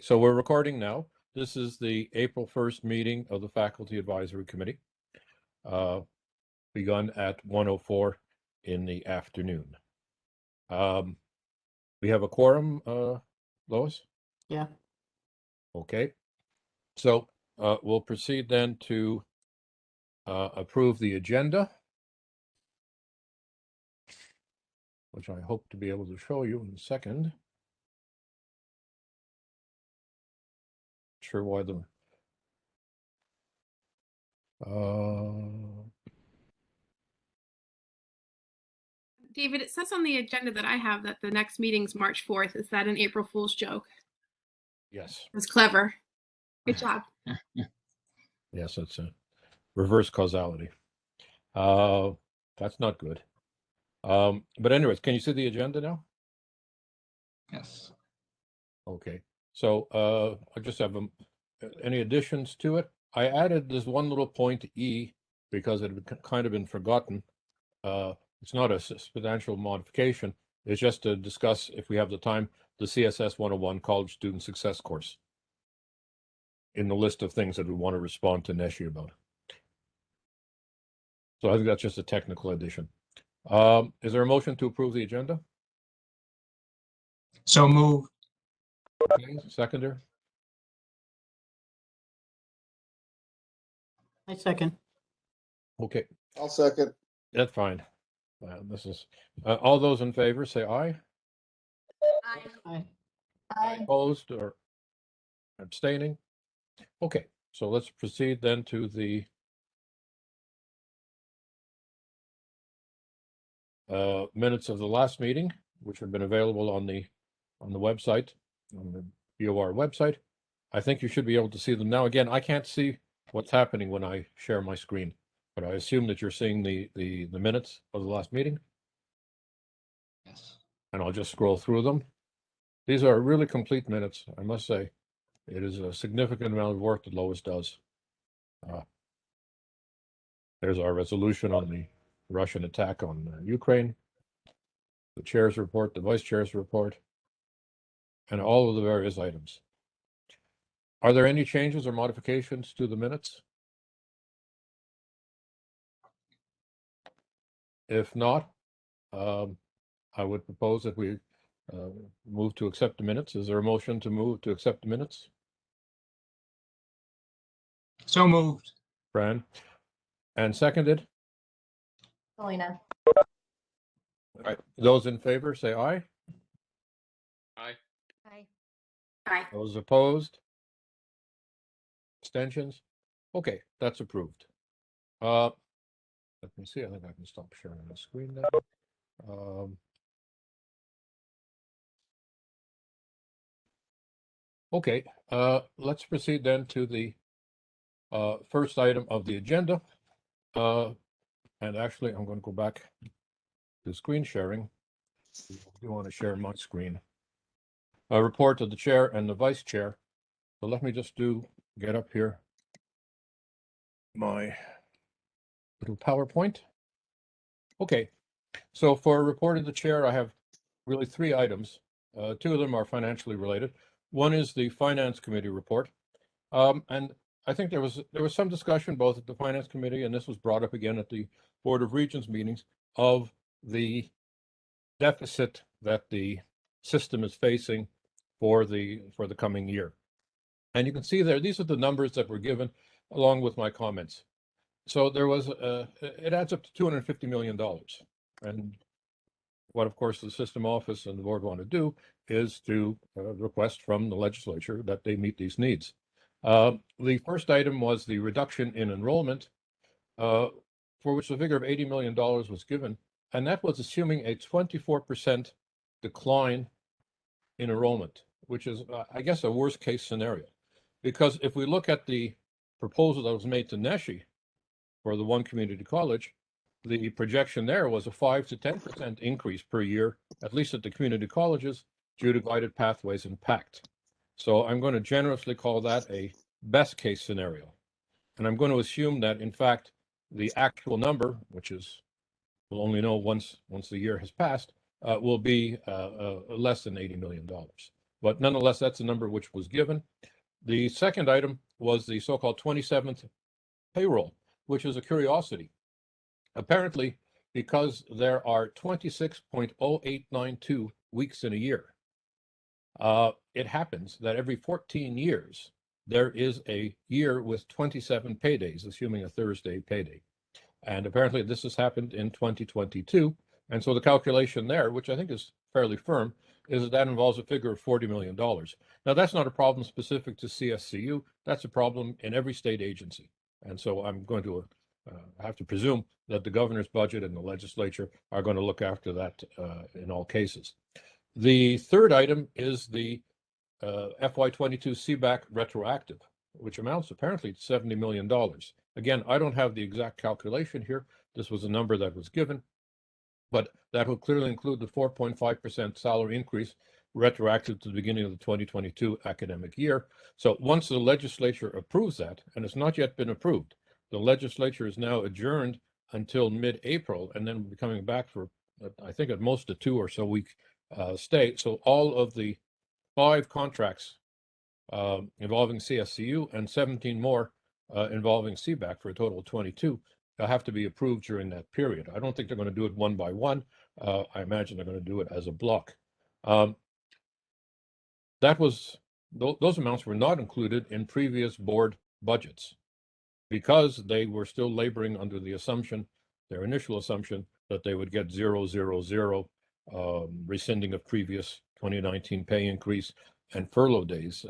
so we're recording now. This is the April 1st meeting of the Faculty Advisory Committee, begun at 1:04 in the afternoon. We have a quorum, Lois? Yeah. Okay. So we'll proceed then to approve the agenda, which I hope to be able to show you in a second. Sure why the David, it says on the agenda that I have that the next meeting's March 4th. Is that an April Fool's joke? yes. That's clever. Good job. Yes, it's a reverse causality. That's not good. But anyways, can you see the agenda now? Yes. Okay. So I just have any additions to it. I added this one little point E because it had kind of been forgotten. It's not a substantial modification. It's just to discuss, if we have the time, the CSS 101 College Student Success course in the list of things that we want to respond to Neshi about. So I think that's just a technical addition. Is there a motion to approve the agenda? So moved. Okay, seconder? I second. Okay, I'll second. that's fine. This is all those in favor say aye. Aye. Opposed or abstaining? Okay, so let's proceed then to the minutes of the last meeting, which have been available on the website, on the BOR website. I think you should be able to see them now. Again, I can't see what's happening when I share my screen, but I assume that you're seeing the minutes of the last meeting. Yes. And I'll just scroll through them. These are really complete minutes, I must say. It is a significant amount of work that Lois does. There's our resolution on the Russian attack on Ukraine, the chair's report, the vice chair's report, and all of the various items. Are there any changes or modifications to the minutes? If not, I would propose that we move to accept the minutes. Is there a motion to move to accept the minutes? So moved. Fran? And seconded? Selena. All right. Those in favor say aye. Aye. Aye. Aye. Those opposed? Abstentions? Okay, that's approved. Let me see. I think I can stop sharing the screen now. Okay, let's proceed then to the first item of the agenda. And actually, I'm going to go back to screen sharing. I do want to share my screen. A report of the chair and the vice chair. So let me just get up here my little PowerPoint. Okay, so for a report of the chair, I have really three items. Two of them are financially related. One is the Finance Committee report. And I think there was some discussion both at the Finance Committee, and this was brought up again at the Board of Regents meetings, of the deficit that the system is facing for the coming year. And you can see there, these are the numbers that were given along with my comments. So there was it adds up to $250 million. And what, of course, the system office and the board want to do is to request from the legislature that they meet these needs. The first item was the reduction in enrollment, for which the figure of $80 million was given, and that was assuming a 24% decline in enrollment, which is, I guess, a worst case scenario. Because if we look at the proposal that was made to Neshi for the one community college, the projection there was a 5 to 10% increase per year, at least at the community colleges, due to guided pathways and PACT. So I'm going to generously call that a best case scenario. And I'm going to assume that, in fact, the actual number, which is we'll only know once the year has passed, will be less than $80 million. but nonetheless, that's the number which was given. The second item was the so-called 27th payroll, which is a curiosity. Apparently, because there are 26.0892 weeks in a year, it happens that every 14 years, there is a year with 27 paydays, assuming a Thursday payday. And apparently this has happened in 2022. And so the calculation there, which I think is fairly firm, is that involves a figure of $40 million. Now, that's not a problem specific to CSCU. That's a problem in every state agency. And so I'm going to have to presume that the governor's budget and the legislature are going to look after that in all cases. The third item is the FY22 CBAC retroactive, which amounts apparently to $70 million. Again, I don't have the exact calculation here. This was a number that was given, but that will clearly include the 4.5% salary increase retroactive to the beginning of the 2022 academic year. So once the legislature approves that, and it's not yet been approved, the legislature is now adjourned until mid-April, and then we'll be coming back for, I think, at most a 2 or so week stay. So all of the 5 contracts involving CSCU and 17 more involving CBAC for a total of 22 have to be approved during that period. I don't think they're going to do it one by one. I imagine they're going to do it as a block. Those amounts were not included in previous board budgets because they were still laboring under the assumption, their initial assumption, that they would get 000 rescinding of previous 2019 pay increase and furlough days,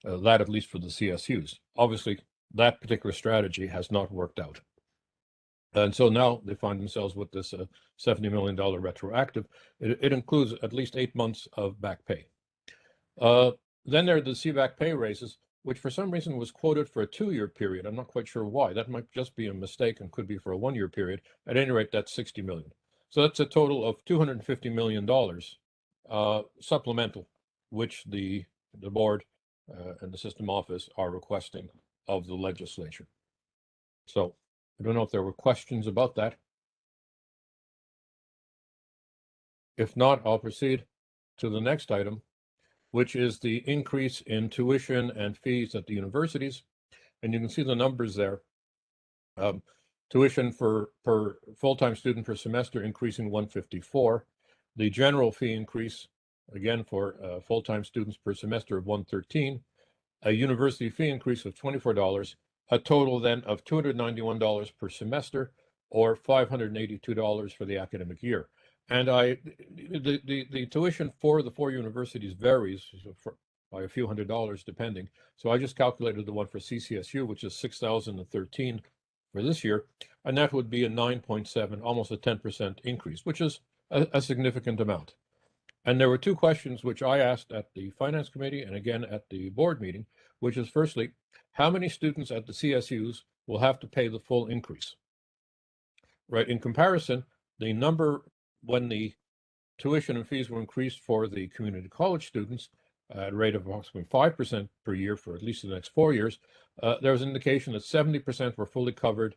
that at least for the CSUs. Obviously, that particular strategy has not worked out. And so now they find themselves with this $70 million retroactive. It includes at least 8 months of back pay. Then there are the CBAC pay raises, which for some reason was quoted for a 2-year period. I'm not quite sure why. That might just be a mistake and could be for a 1-year period. At any rate, that's $60 million. So that's a total of $250 million supplemental, which the board and the system office are requesting of the legislature. So I don't know if there were questions about that. If not, I'll proceed to the next item, which is the increase in tuition and fees at the universities. And you can see the numbers there. Tuition per full-time student per semester increasing $154. The general fee increase, again, for full-time students per semester of $113. A university fee increase of $24. A total then of $291 per semester, or $582 for the academic year. And the tuition for the 4 universities varies by a few $100s depending. So I just calculated the one for CCSU, which is $6,013 for this year, and that would be a 9.7, almost a 10% increase, which is a significant amount. And there were 2 questions which I asked at the Finance Committee and again at the board meeting, which is firstly, how many students at the CSUs will have to pay the full increase? Right, in comparison, the number when the tuition and fees were increased for the community college students at a rate of approximately 5% per year for at least the next 4 years, there was an indication that 70% were fully covered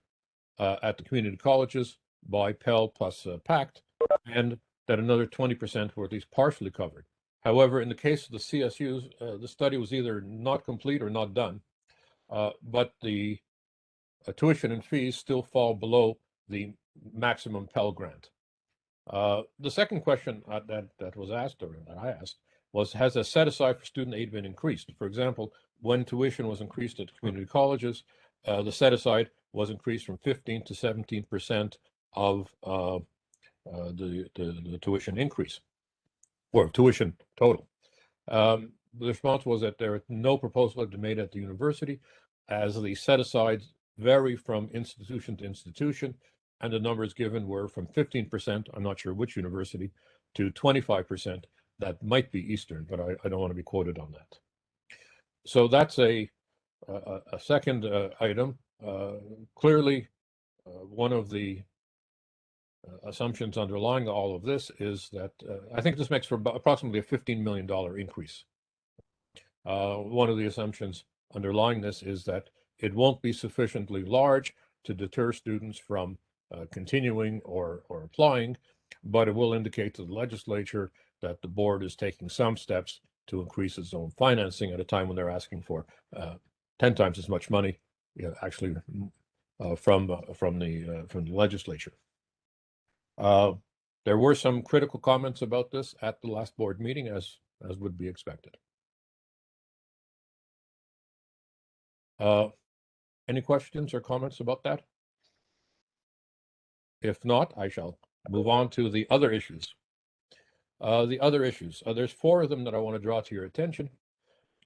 at the community colleges by Pell plus PACT, and that another 20% were at least partially covered. However, in the case of the CSUs, the study was either not complete or not done, but the tuition and fees still fall below the maximum Pell grant. The second question that was asked, or that I asked, was, has a set aside for student aid been increased? For example, when tuition was increased at community colleges, the set aside was increased from 15 to 17% of the tuition increase, or tuition total. The response was that there no proposal had been made at the university, as the set asides vary from institution to institution, and the numbers given were from 15%, I'm not sure which university, to 25%. That might be Eastern, but I don't want to be quoted on that. So that's a second item. Clearly, one of the assumptions underlying all of this is that I think this makes for approximately a $15 million increase. One of the assumptions underlying this is that it won't be sufficiently large to deter students from continuing or applying, but it will indicate to the legislature that the board is taking some steps to increase its own financing at a time when they're asking for 10 times as much money, actually from the legislature. There were some critical comments about this at the last board meeting, as would be expected. Any questions or comments about that? If not, I shall move on to the other issues. There's 4 of them that I want to draw to your attention.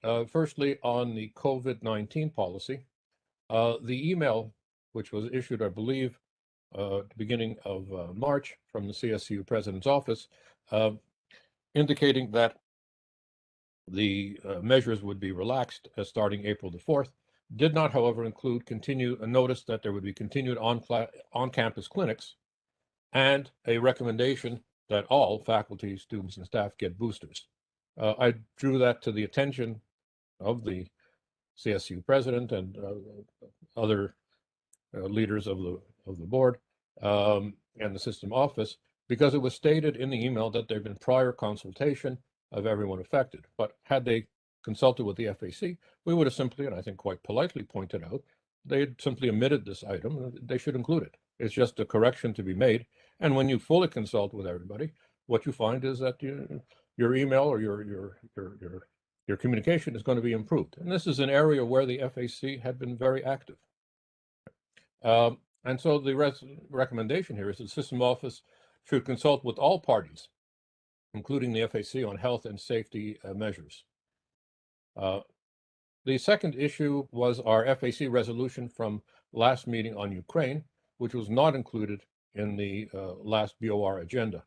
Firstly, on the COVID-19 policy, the email, which was issued, I believe, at the beginning of March from the CSCU president's office, indicating that the measures would be relaxed starting April the 4th, did not, however, include a notice that there would be continued on-campus clinics and a recommendation that all faculty, students, and staff get boosters. I drew that to the attention of the CSCU president and other leaders of the board and the system office, because it was stated in the email that there had been prior consultation of everyone affected. But had they consulted with the FAC, we would have simply, and I think quite politely, pointed out they had simply omitted this item. They should include it. It's just a correction to be made. And when you fully consult with everybody, what you find is that your email or your communication is going to be improved. And this is an area where the FAC had been very active. And so the recommendation here is the system office should consult with all parties, including the FAC, on health and safety measures. The second issue was our FAC resolution from last meeting on Ukraine, which was not included in the last BOR agenda,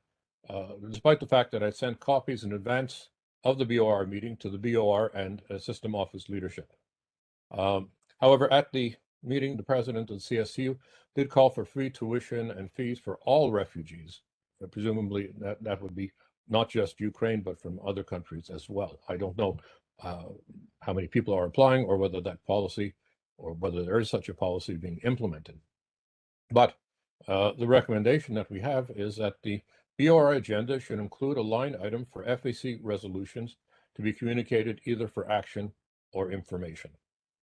despite the fact that I sent copies in advance of the BOR meeting to the BOR and system office leadership. However, at the meeting, the president of the CSCU did call for free tuition and fees for all refugees. Presumably that would be not just Ukraine, but from other countries as well. I don't know how many people are applying or whether that policy or whether there is such a policy being implemented. But the recommendation that we have is that the BOR agenda should include a line item for FAC resolutions to be communicated either for action or information.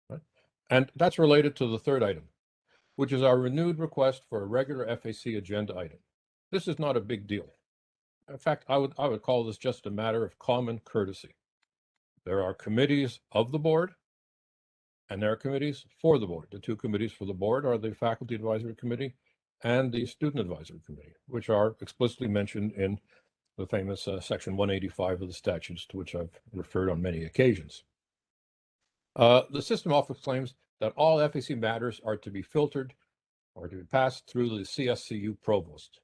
Right? And that's related to the third item, which is our renewed request for a regular FAC agenda item. This is not a big deal. In fact, I would call this just a matter of common courtesy. There are committees of the board, and there are committees for the board. The 2 committees for the board are the Faculty Advisory Committee and the Student Advisory Committee, which are explicitly mentioned in the famous Section 185 of the statutes, to which I've referred on many occasions. The system office claims that all FAC matters are to be filtered or to be passed through the CSCU provost.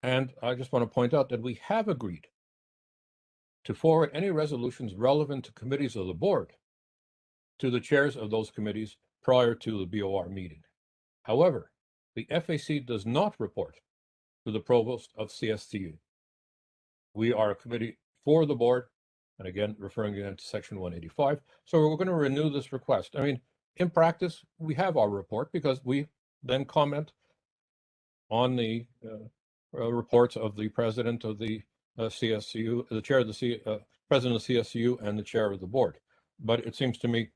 And I just want to point out that we have agreed to forward any resolutions relevant to committees of the board to the chairs of those committees prior to the BOR meeting. However, the FAC does not report to the provost of CSCU. We are a committee for the board, and again, referring again to Section 185. So we're going to renew this request. I mean, in practice, we have our report because we then comment on the reports of the president of the CSCU, the chair of the president of CSCU, and the chair of the board. But it seems to me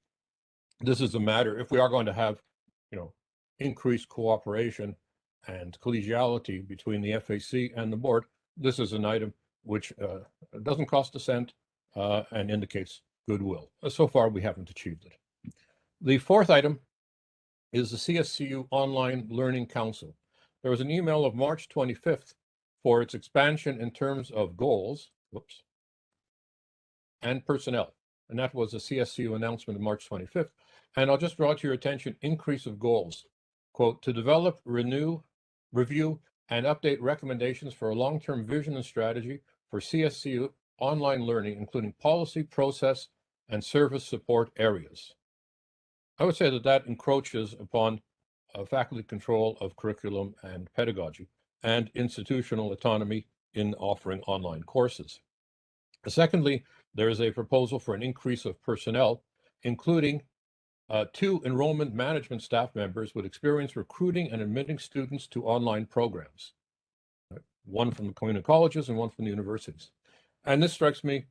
this is a matter, if we are going to have, increased cooperation and collegiality between the FAC and the board, this is an item which doesn't cost a cent and indicates goodwill. So far, we haven't achieved it. The fourth item is the CSCU Online Learning Council. There was an email of March 25th for its expansion in terms of goals, and personnel. And that was a CSCU announcement of March 25th. And I'll just draw to your attention, increase of goals. Quote, to develop, renew, review, and update recommendations for a long-term vision and strategy for CSCU online learning, including policy, process, and service support areas. I would say that encroaches upon faculty control of curriculum and pedagogy and institutional autonomy in offering online courses. Secondly, there is a proposal for an increase of personnel, including 2 enrollment management staff members with experience recruiting and admitting students to online programs, one from the community colleges and one from the universities. And this strikes me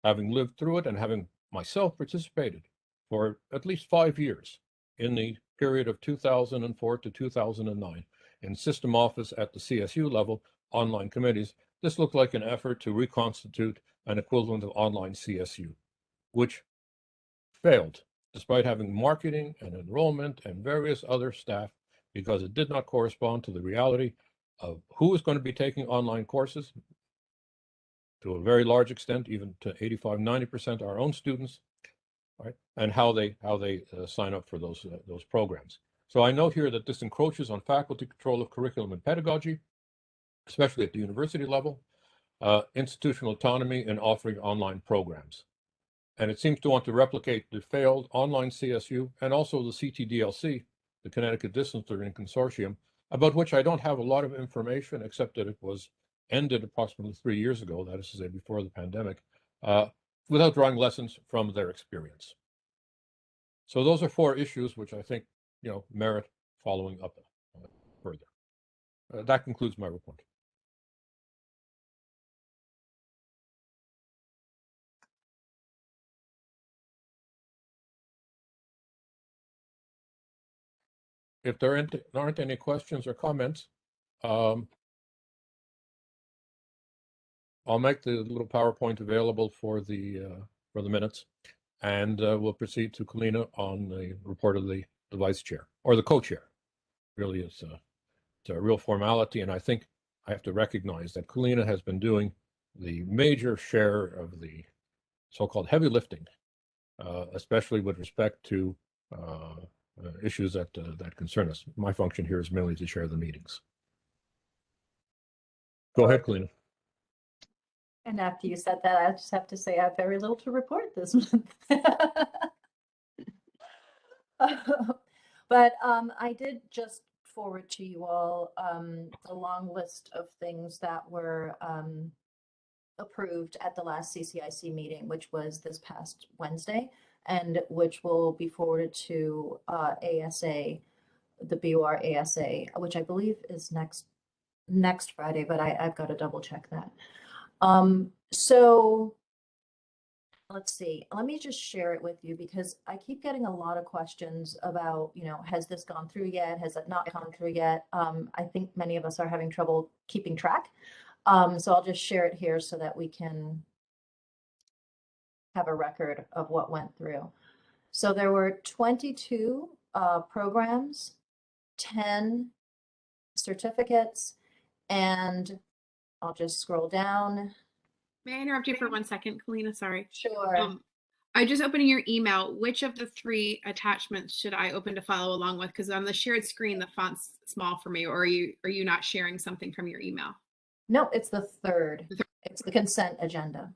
having lived through it and having myself participated for at least 5 years in the period of 2004 to 2009 in system office at the CSU level, online committees, this looked like an effort to reconstitute an equivalent of online CSU, which failed despite having marketing and enrollment and various other staff, because it did not correspond to the reality of who was going to be taking online courses, to a very large extent, even to 85, 90% our own students, right? And how they sign up for those programs. So I note here that this encroaches on faculty control of curriculum and pedagogy, especially at the university level, institutional autonomy in offering online programs. And it seems to want to replicate the failed online CSU and also the CTDLC, the Connecticut Distance Learning Consortium, about which I don't have a lot of information, except that it was ended approximately 3 years ago, that is to say before the pandemic, without drawing lessons from their experience. So those are 4 issues which I think, merit following up further. That concludes my report. If there aren't any questions or comments, I'll make the little PowerPoint available for the minutes, and we'll proceed to Kalina on the report of the vice chair or the co-chair. Really, it's a real formality, and I think I have to recognize that Kalina has been doing the major share of the so-called heavy lifting, especially with respect to issues that concern us. My function here is merely to share the meetings. Go ahead, Kalina. And after you said that, I just have to say I have very little to report this month. But I did just forward to you all a long list of things that were approved at the last CCIC meeting, which was this past Wednesday, and which will be forwarded to ASA, the BOR ASA, which I believe is next Friday, but I've got to double check that. So let's see, let me just share it with you, because I keep getting a lot of questions about, has this gone through yet? Has it not gone through yet? I think many of us are having trouble keeping track. So I'll just share it here so that we can have a record of what went through. So there were 22 programs, 10 certificates, and I'll just scroll down. May I interrupt you for 1 second, Kalina? Sorry. Sure. I'm just opening your email. Which of the 3 attachments should I open to follow along with? Because on the shared screen, the font's small for me. Or are you not sharing something from your email? No, it's the third. It's the consent agenda.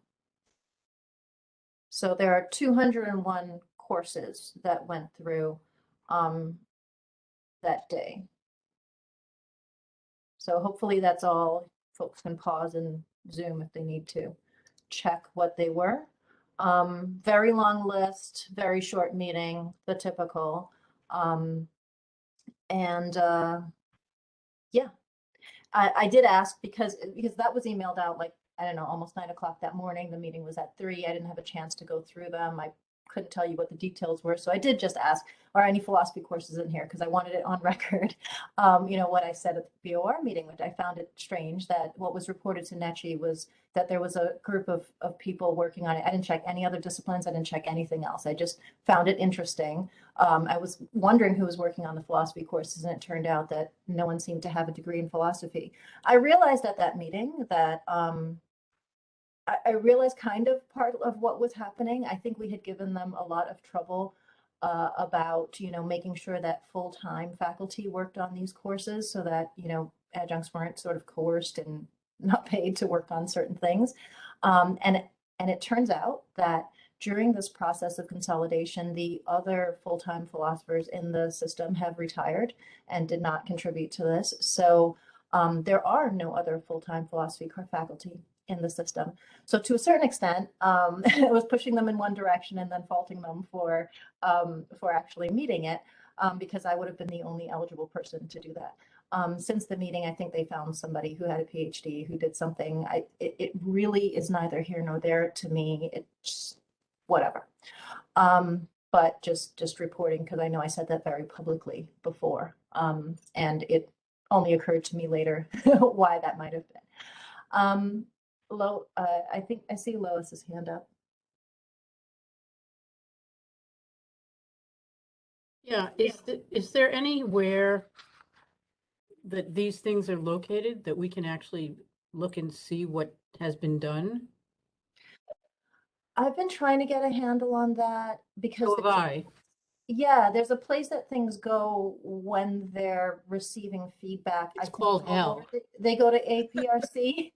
So there are 201 courses that went through that day. So hopefully that's all. Folks can pause and Zoom if they need to check what they were. Very long list, very short meeting, the typical. Yeah, I did ask because that was emailed out like, I don't know, almost 9 o'clock that morning. The meeting was at 3. I didn't have a chance to go through them. I couldn't tell you what the details were. So I did just ask, are any philosophy courses in here? Because I wanted it on record. What I said at the BOR meeting, which I found it strange that what was reported to Netchi was that there was a group of people working on it. I didn't check any other disciplines. I didn't check anything else. I just found it interesting. I was wondering who was working on the philosophy courses, and it turned out that no one seemed to have a degree in philosophy. I realized at that meeting that I realized kind of part of what was happening. I think we had given them a lot of trouble about, making sure that full-time faculty worked on these courses so that, adjuncts weren't sort of coerced and not paid to work on certain things. And it turns out that during this process of consolidation, the other full-time philosophers in the system have retired and did not contribute to this. So there are no other full-time philosophy faculty in the system. So to a certain extent, it was pushing them in one direction and then faulting them for actually meeting it, because I would have been the only eligible person to do that. Since the meeting, I think they found somebody who had a PhD who did something. It really is neither here nor there to me. It's whatever. But just reporting, because I know I said that very publicly before. And it only occurred to me later why that might have been. I think I see Lois's hand up. Yeah, is there anywhere that these things are located that we can actually look and see what has been done? I've been trying to get a handle on that because So have I. yeah, there's a place that things go when they're receiving feedback. It's I think called hell. They go to APRC.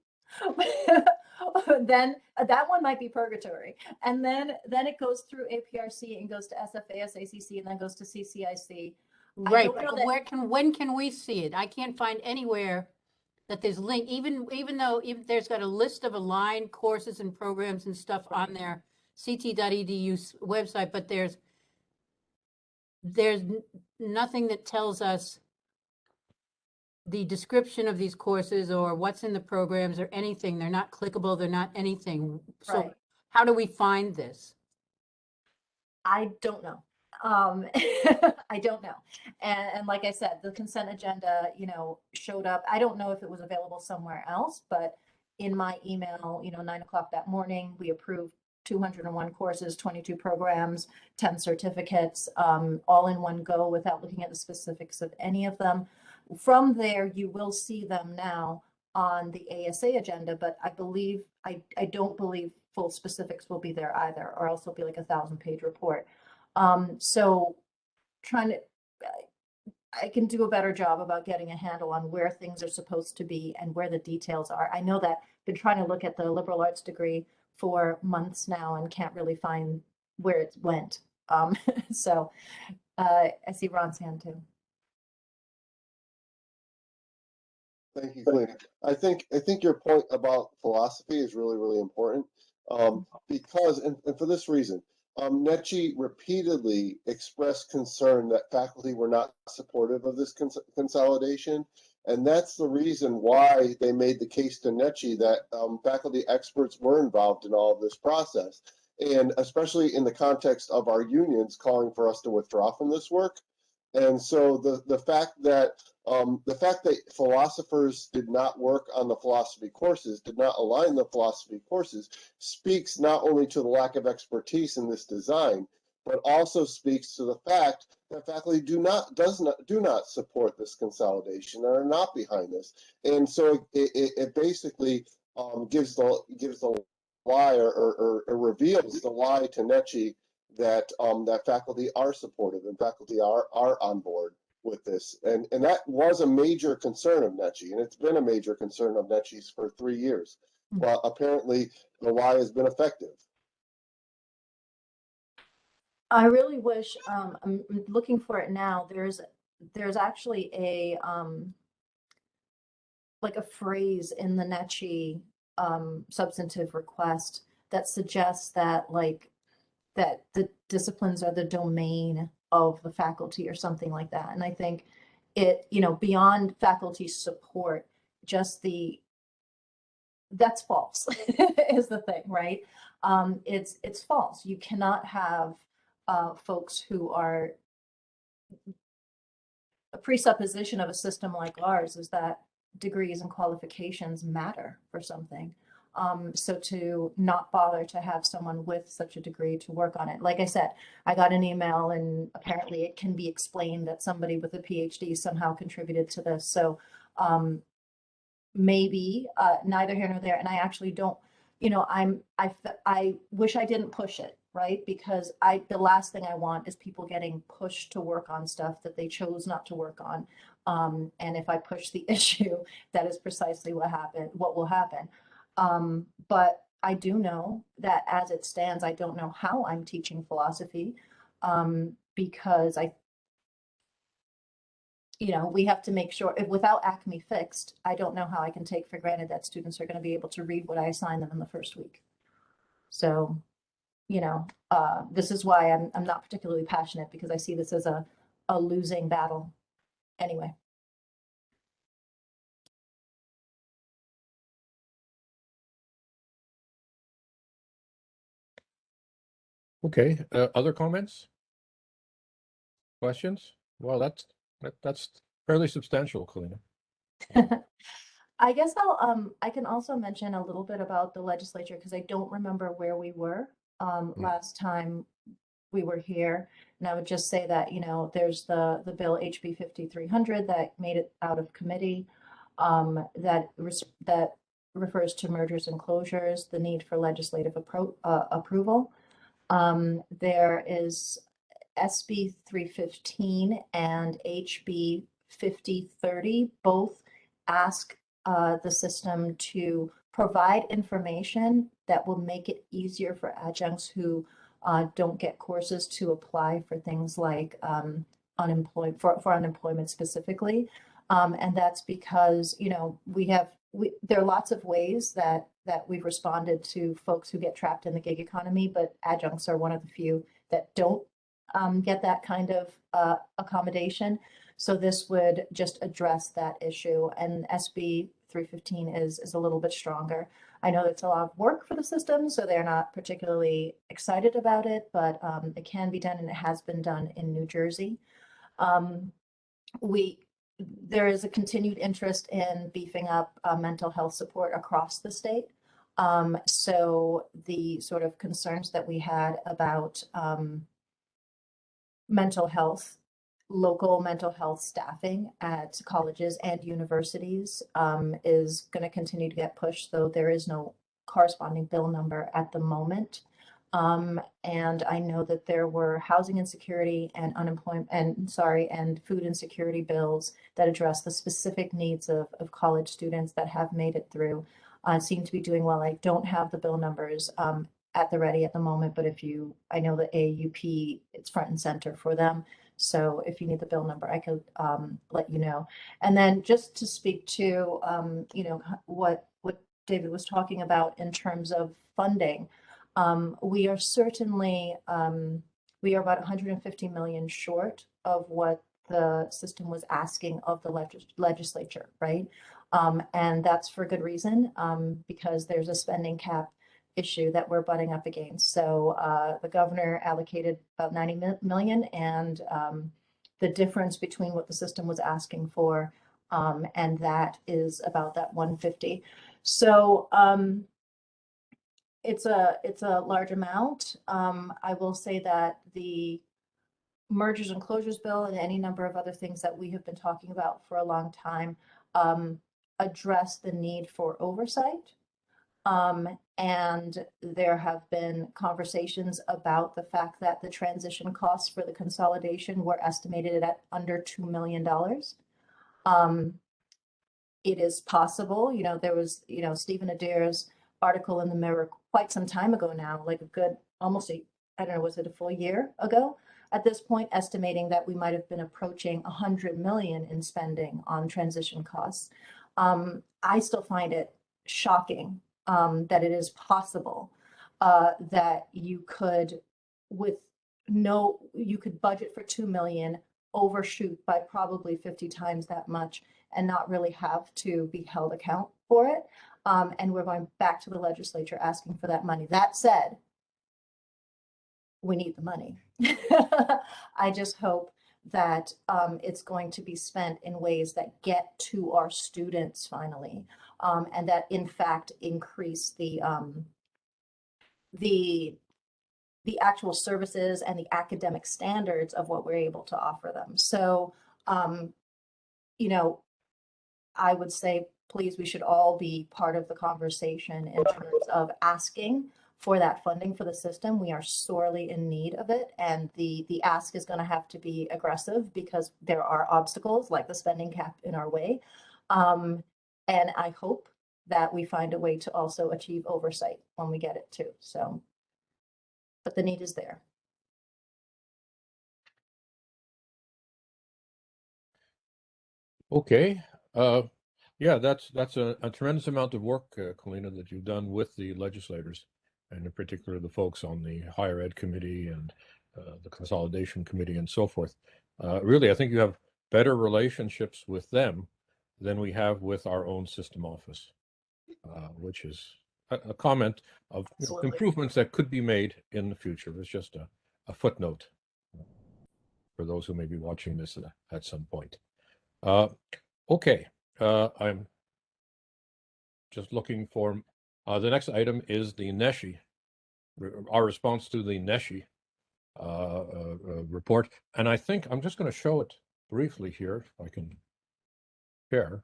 Then that one might be purgatory. And then it goes through APRC and goes to SFA, SACC, and then goes to CCIC. Right, don't know but that- when can we see it? I can't find anywhere that there's link, even though there's got a list of aligned courses and programs and stuff on their ct.edu website, but there's nothing that tells us the description of these courses or what's in the programs or anything. They're not clickable, they're not anything. So Right. how do we find this? I don't know. I don't know. And like I said, the consent agenda, showed up. I don't know if it was available somewhere else, but in my email, 9 o'clock that morning, we approved 201 courses, 22 programs, 10 certificates, all in one go without looking at the specifics of any of them. From there, you will see them now on the ASA agenda, but I don't believe full specifics will be there either, or else it'll be like a 1,000-page report. So I can do a better job about getting a handle on where things are supposed to be and where the details are. I know that I've been trying to look at the liberal arts degree for months now and can't really find where it went. So I see Ron's hand too. Thank you, Clea. I think your point about philosophy is really, really important because, and for this reason, NECI repeatedly expressed concern that faculty were not supportive of this consolidation. And that's the reason why they made the case to NECI that faculty experts were involved in all of this process. And especially in the context of our unions calling for us to withdraw from this work. And so the fact that philosophers did not work on the philosophy courses, did not align the philosophy courses, speaks not only to the lack of expertise in this design, but also speaks to the fact that faculty do not support this consolidation and are not behind this. And so it basically gives the lie or reveals the lie to NECI that faculty are supportive and faculty are on board with this. And that was a major concern of NECI, and it's been a major concern of NECI's for 3 years. But apparently the lie has been effective. I really wish, I'm looking for it now. There's actually a like a phrase in the NECI substantive request that suggests that that the disciplines are the domain of the faculty or something like that. And I think it, beyond faculty support, that's false is the thing, right? It's false. You cannot have folks who are, a presupposition of a system like ours is that degrees and qualifications matter for something. So to not bother to have someone with such a degree to work on it. Like I said, I got an email and apparently it can be explained that somebody with a PhD somehow contributed to this. So maybe neither here nor there. And I actually don't, I wish I didn't push it, right? Because the last thing I want is people getting pushed to work on stuff that they chose not to work on. And if I push the issue, that is precisely what will happen. But I do know that as it stands, I don't know how I'm teaching philosophy because we have to make sure, without ACME fixed, I don't know how I can take for granted that students are going to be able to read what I assign them in the first week. So, this is why I'm not particularly passionate, because I see this as a losing battle anyway. Okay, other comments? Questions? Well, that's fairly substantial, Kalina. I guess I can also mention a little bit about the legislature because I don't remember where we were last time we were here. And I would just say that, there's the bill HB 5300 that made it out of committee, that refers to mergers and closures, the need for legislative approval. There is SB 315 and HB 5030, both ask the system to provide information that will make it easier for adjuncts who don't get courses to apply for things like for unemployment specifically. And that's because, there are lots of ways that we've responded to folks who get trapped in the gig economy, but adjuncts are one of the few that don't get that kind of accommodation. So this would just address that issue, and SB 315 is a little bit stronger. I know it's a lot of work for the system, so they're not particularly excited about it, but it can be done, and it has been done in New Jersey. There is a continued interest in beefing up mental health support across the state. So the sort of concerns that we had about local mental health staffing at colleges and universities is going to continue to get pushed, though there is no corresponding bill number at the moment. And I know that there were housing insecurity and and food insecurity bills that address the specific needs of college students that have made it through, seem to be doing well. I don't have the bill numbers at the ready at the moment, but I know the AUP, it's front and center for them. So if you need the bill number, I could let you know. And then just to speak to, what David was talking about in terms of funding, we are certainly, we are about 150 million short of what the system was asking of the legislature, right? And that's for good reason, because there's a spending cap issue that we're butting up against. So the governor allocated about 90 million, and the difference between what the system was asking for and that is about that 150. So it's a large amount. I will say that the mergers and closures bill and any number of other things that we have been talking about for a long time address the need for oversight. And there have been conversations about the fact that the transition costs for the consolidation were estimated at under $2 million. It is possible, there was, Stephen Adair's article in the Mirror quite some time ago now, like a good, almost I don't know, was it a full year ago? At this point, estimating that we might have been approaching 100 million in spending on transition costs. I still find it shocking that it is possible that you could, you could budget for 2 million, overshoot by probably 50 times that much, and not really have to be held account for it. And we're going back to the legislature asking for that money. That said, we need the money. I just hope that it's going to be spent in ways that get to our students finally, and that in fact increase the actual services and the academic standards of what we're able to offer them. So, I would say, please, we should all be part of the conversation in terms of asking for that funding for the system. We are sorely in need of it, and the ask is going to have to be aggressive because there are obstacles like the spending cap in our way. And I hope that we find a way to also achieve oversight when we get it too. So, but the need is there. Okay. Yeah, that's a tremendous amount of work, Kalina, that you've done with the legislators, and in particular the folks on the higher ed committee and the consolidation committee and so forth. Really, I think you have better relationships with them than we have with our own system office, which is a comment of Absolutely. improvements that could be made in the future. It's just a footnote for those who may be watching this at some point. Okay, I'm just looking for the next item is the NESHI, our response to the NESHI report. And I think I'm just going to show it briefly here, if I can share.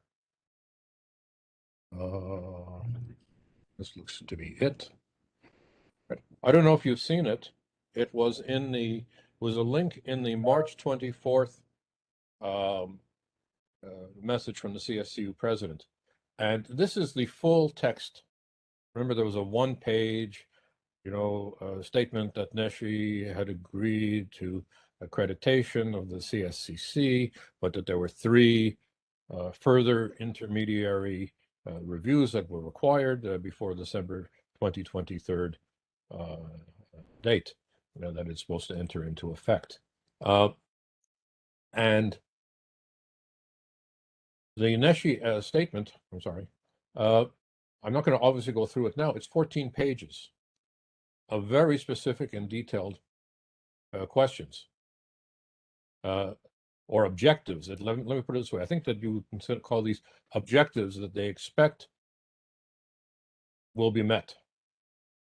This looks to be it. I don't know if you've seen it. It was in the was a link in the March 24th message from the CSCU president. And this is the full text. Remember, there was a one-page, statement that NESHI had agreed to accreditation of the CSCC, but that there were 3 further intermediary reviews that were required before December 2023 date, that it's supposed to enter into effect. And the NESHI statement, I'm sorry, I'm not going to obviously go through it now. It's 14 pages of very specific and detailed questions or objectives. Let me put it this way. I think that you can call these objectives that they expect will be met.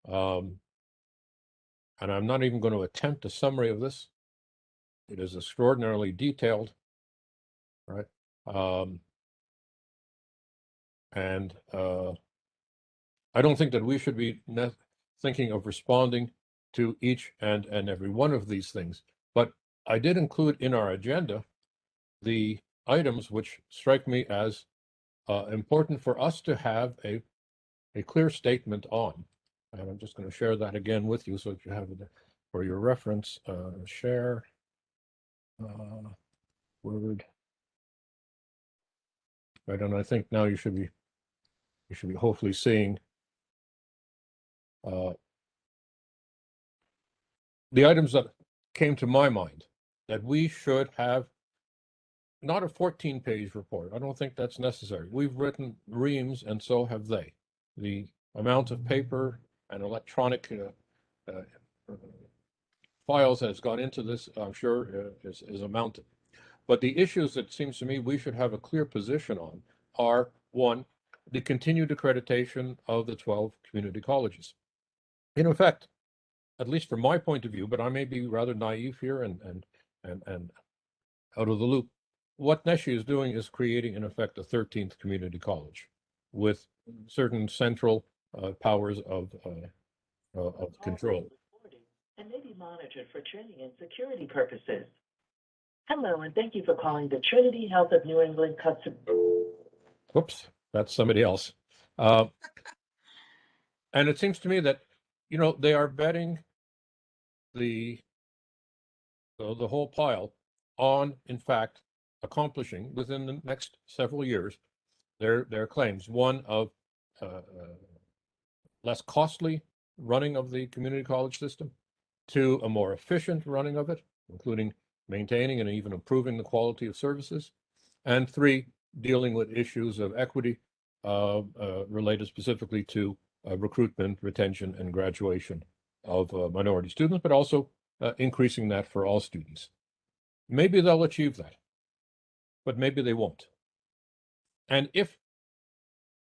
And I'm not even going to attempt a summary of this. It is extraordinarily detailed, right? And I don't think that we should be thinking of responding to each and every one of these things. But I did include in our agenda the items which strike me as important for us to have a clear statement on. And I'm just going to share that again with you so that you have it for your reference. Share Word. Right, and I think now you should be hopefully seeing the items that came to my mind that we should have. Not a 14-page report. I don't think that's necessary. We've written reams, and so have they. The amount of paper and electronic files that has gone into this, I'm sure, is amounting. But the issues that seems to me we should have a clear position on are, 1, the continued accreditation of the 12 community colleges. In effect, at least from my point of view, but I may be rather naive here and out of the loop, what NESHI is doing is creating, in effect, a 13th community college with certain central powers of control. And may be monitored for training and security purposes. Hello, and thank you for calling the Trinity Health of New England customer. Whoops, that's somebody else. And it seems to me that, they are betting the whole pile on, in fact, accomplishing within the next several years their claims. 1 of less costly running of the community college system, 2, a more efficient running of it, including maintaining and even improving the quality of services, and 3, dealing with issues of equity related specifically to recruitment, retention, and graduation of minority students, but also increasing that for all students. Maybe they'll achieve that, but maybe they won't. And if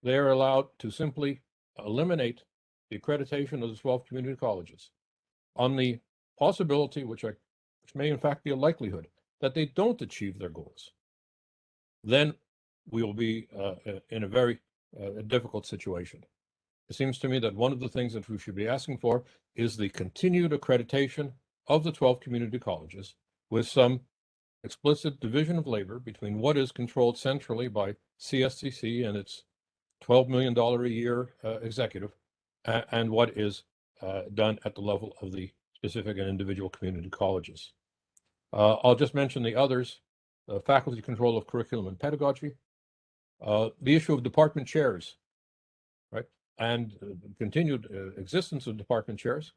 they're allowed to simply eliminate the accreditation of the 12 community colleges on the possibility, which may in fact be a likelihood, that they don't achieve their goals, then we will be in a very difficult situation. It seems to me that one of the things that we should be asking for is the continued accreditation of the 12 community colleges with some explicit division of labor between what is controlled centrally by CSCC and its $12 million a year executive and what is done at the level of the specific and individual community colleges. I'll just mention the others: faculty control of curriculum and pedagogy, the issue of department chairs, right, and continued existence of department chairs,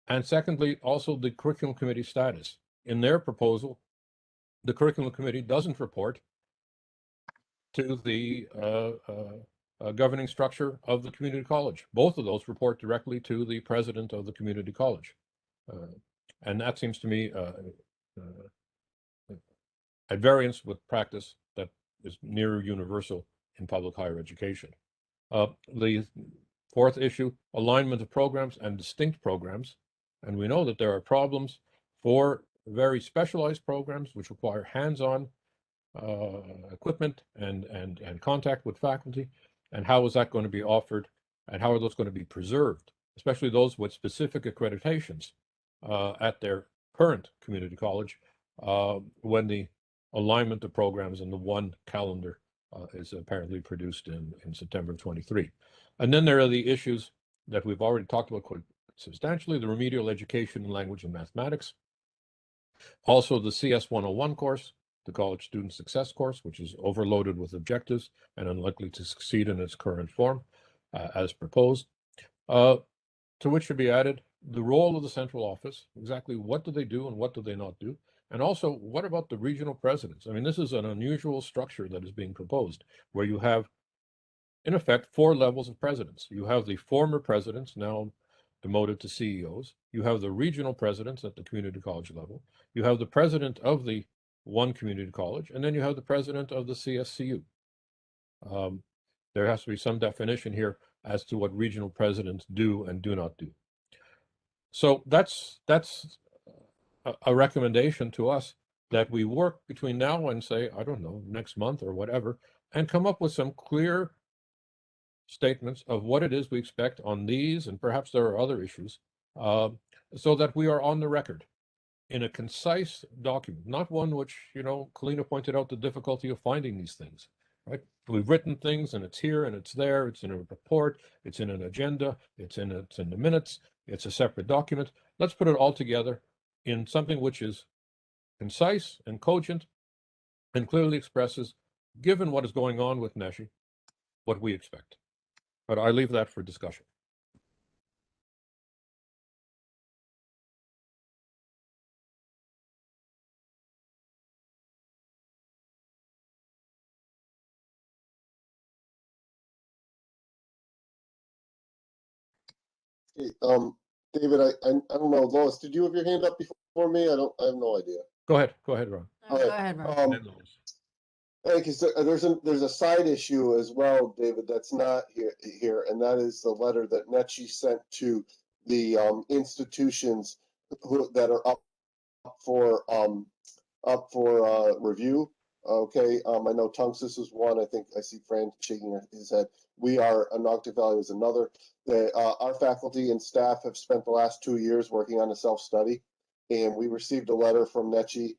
and secondly, also the curriculum committee status. In their proposal, the curriculum committee doesn't report to the governing structure of the community college. Both of those report directly to the president of the community college. And that seems to me at variance with practice that is near universal in public higher education. The fourth issue, alignment of programs and distinct programs. And we know that there are problems for very specialized programs which require hands-on equipment and contact with faculty. And how is that going to be offered, and how are those going to be preserved, especially those with specific accreditations at their current community college when the alignment of programs in the one calendar is apparently produced in September of 23. And then there are the issues that we've already talked about quite substantially, the remedial education in language and mathematics. Also the CS 101 course, the college student success course, which is overloaded with objectives and unlikely to succeed in its current form as proposed. To which should be added the role of the central office, exactly what do they do and what do they not do? And also, what about the regional presidents? I mean, this is an unusual structure that is being proposed, where you have, in effect, 4 levels of presidents. You have the former presidents, now demoted to CEOs. You have the regional presidents at the community college level. You have the president of the one community college, and then you have the president of the CSCU. There has to be some definition here as to what regional presidents do and do not do. So that's a recommendation to us that we work between now and, say, I don't know, next month or whatever, and come up with some clear statements of what it is we expect on these, and perhaps there are other issues, so that we are on the record in a concise document, not one which, Kalina pointed out the difficulty of finding these things, right? We've written things and it's here and it's there, it's in a report, it's in an agenda, it's in the minutes, it's a separate document. Let's put it all together in something which is concise and cogent and clearly expresses, given what is going on with NESHE, what we expect. But I leave that for discussion. Hey, David, I don't know, Lois, did you have your hand up before me? I have no idea. Go ahead, Ron. Go ahead, Ron. There's a side issue as well, David, that's not here, and that is the letter that NESHE sent to the institutions that are up for review. Okay, I know Tunxus is one. I think I see Fran shaking his head. We are Noctic Valley is another. Our faculty and staff have spent the last 2 years working on a self-study, and we received a letter from NESHE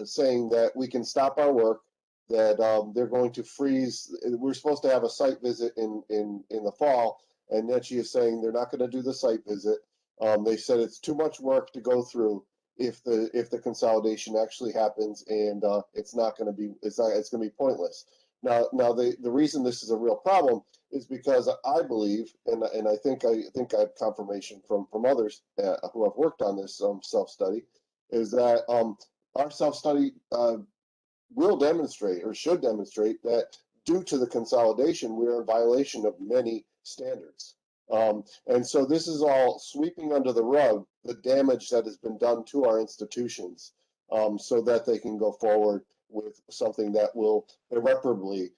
saying that we can stop our work, that they're going to freeze. We're supposed to have a site visit in the fall, and NESHE is saying they're not going to do the site visit. They said it's too much work to go through if the consolidation actually happens, and it's going to be pointless. Now the reason this is a real problem is because I believe, and I think I have confirmation from others who have worked on this self-study, is that our self-study will demonstrate, or should demonstrate, that due to the consolidation, we're in violation of many standards. And so this is all sweeping under the rug the damage that has been done to our institutions, so that they can go forward with something that will irreparably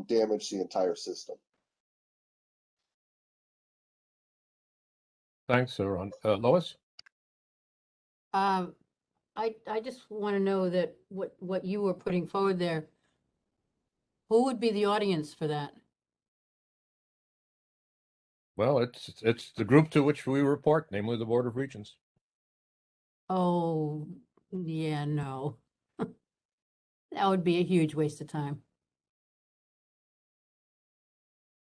damage the entire system. Thanks, Ron. Lois? I just want to know that what you were putting forward there, who would be the audience for that? Well, it's the group to which we report, namely the Board of Regents. Oh, yeah, no. That would be a huge waste of time.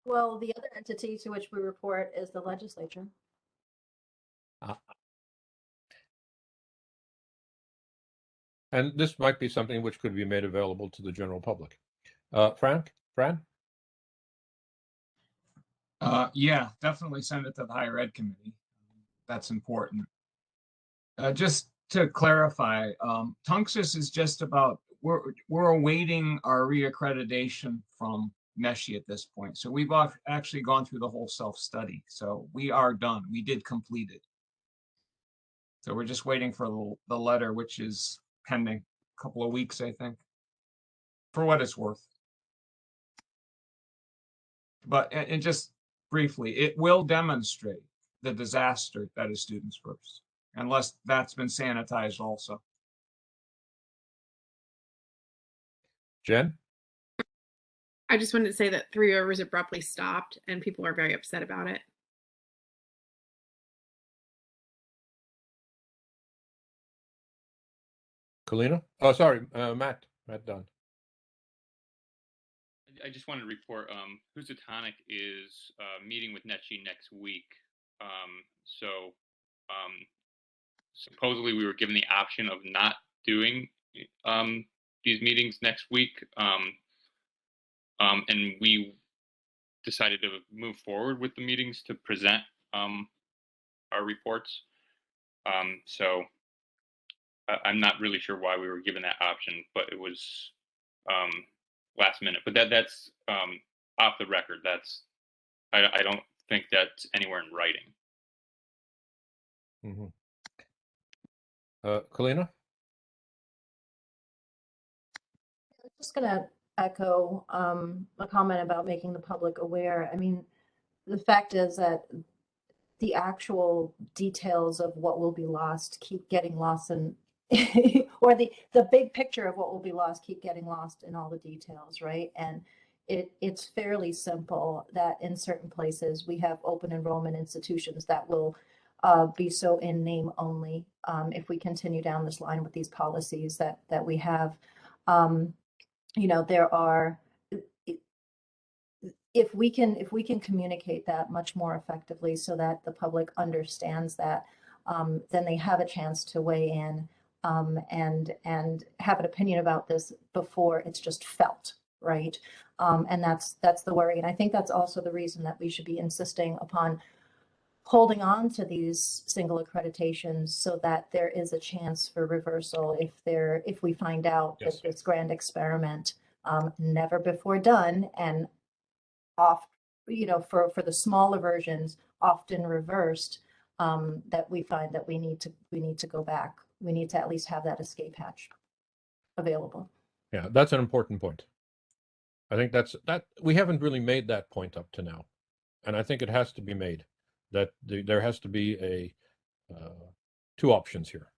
Well, the other entity to which we report is the legislature. And this might be something which could be made available to the general public. Fran? Yeah, definitely send it to the Higher Ed Committee. That's important. Just to clarify, Tunxus is just about we're awaiting our reaccreditation from Meshi at this point. So we've actually gone through the whole self-study. So we are done. We did complete it. So we're just waiting for the letter, which is pending a couple of weeks, I think, for what it's worth. But and just briefly, it will demonstrate the disaster that is Students First, unless that's been sanitized also. Jen? I just wanted to say that Three Rivers abruptly stopped and people are very upset about it. Kalina? Oh, sorry, Matt Dunn. I just wanted to report Housatonic is meeting with NetShe next week. Supposedly we were given the option of not doing these meetings next week. And we decided to move forward with the meetings to present our reports. So I'm not really sure why we were given that option, but it was last minute. But that's off the record. I don't think that's anywhere in writing. Mm-hmm. Kalina? I'm just gonna echo a comment about making the public aware. I mean, the fact is that the actual details of what will be lost keep getting lost in or the big picture of what will be lost keep getting lost in all the details, right? And it's fairly simple that in certain places we have open enrollment institutions that will be so in name only if we continue down this line with these policies that we have. You know, there are, if we can communicate that much more effectively so that the public understands that, then they have a chance to weigh in and have an opinion about this before it's just felt, right? And that's the worry. And I think that's also the reason that we should be insisting upon holding on to these single accreditations so that there is a chance for reversal if we find out Yes. that this grand experiment never before done and off, you know, for the smaller versions often reversed, that we find that we need to go back. We need to at least have that escape hatch available. Yeah, that's an important point. I think that we haven't really made that point up to now, and I think it has to be made. That there has to be two options here,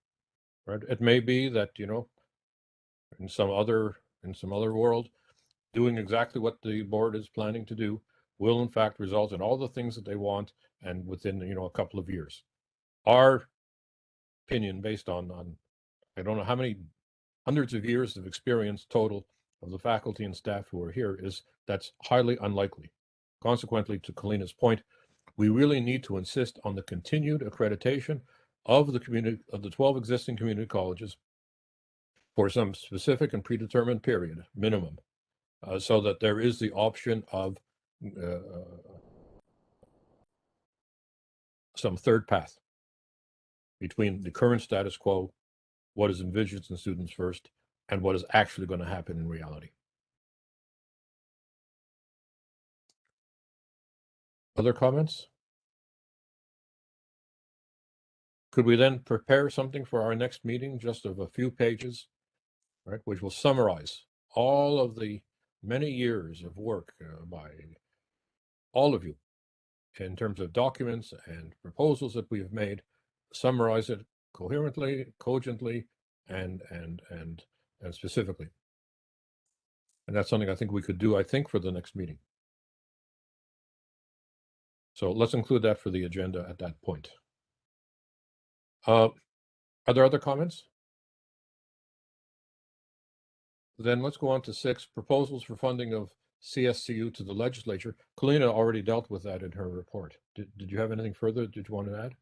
right? It may be that, you know, in some other world, doing exactly what the board is planning to do will in fact result in all the things that they want, and within, you know, a couple of years. Our opinion, based on I don't know how many hundreds of years of experience total of the faculty and staff who are here, is that's highly unlikely. Consequently, to Kalina's point, we really need to insist on the continued accreditation of the 12 existing community colleges for some specific and predetermined period, minimum, so that there is the option of some third path between the current status quo, what is envisioned in Students First, and what is actually going to happen in reality. Other comments? Could we then prepare something for our next meeting, just of a few pages, right, which will summarize all of the many years of work by all of you in terms of documents and proposals that we have made, summarize it coherently, cogently, and specifically. And that's something I think we could do, I think, for the next meeting. So let's include that for the agenda at that point. Are there other comments? Then let's go on to 6, proposals for funding of Cscu to the legislature. Kalina already dealt with that in her report. Did you have anything further did you want to add?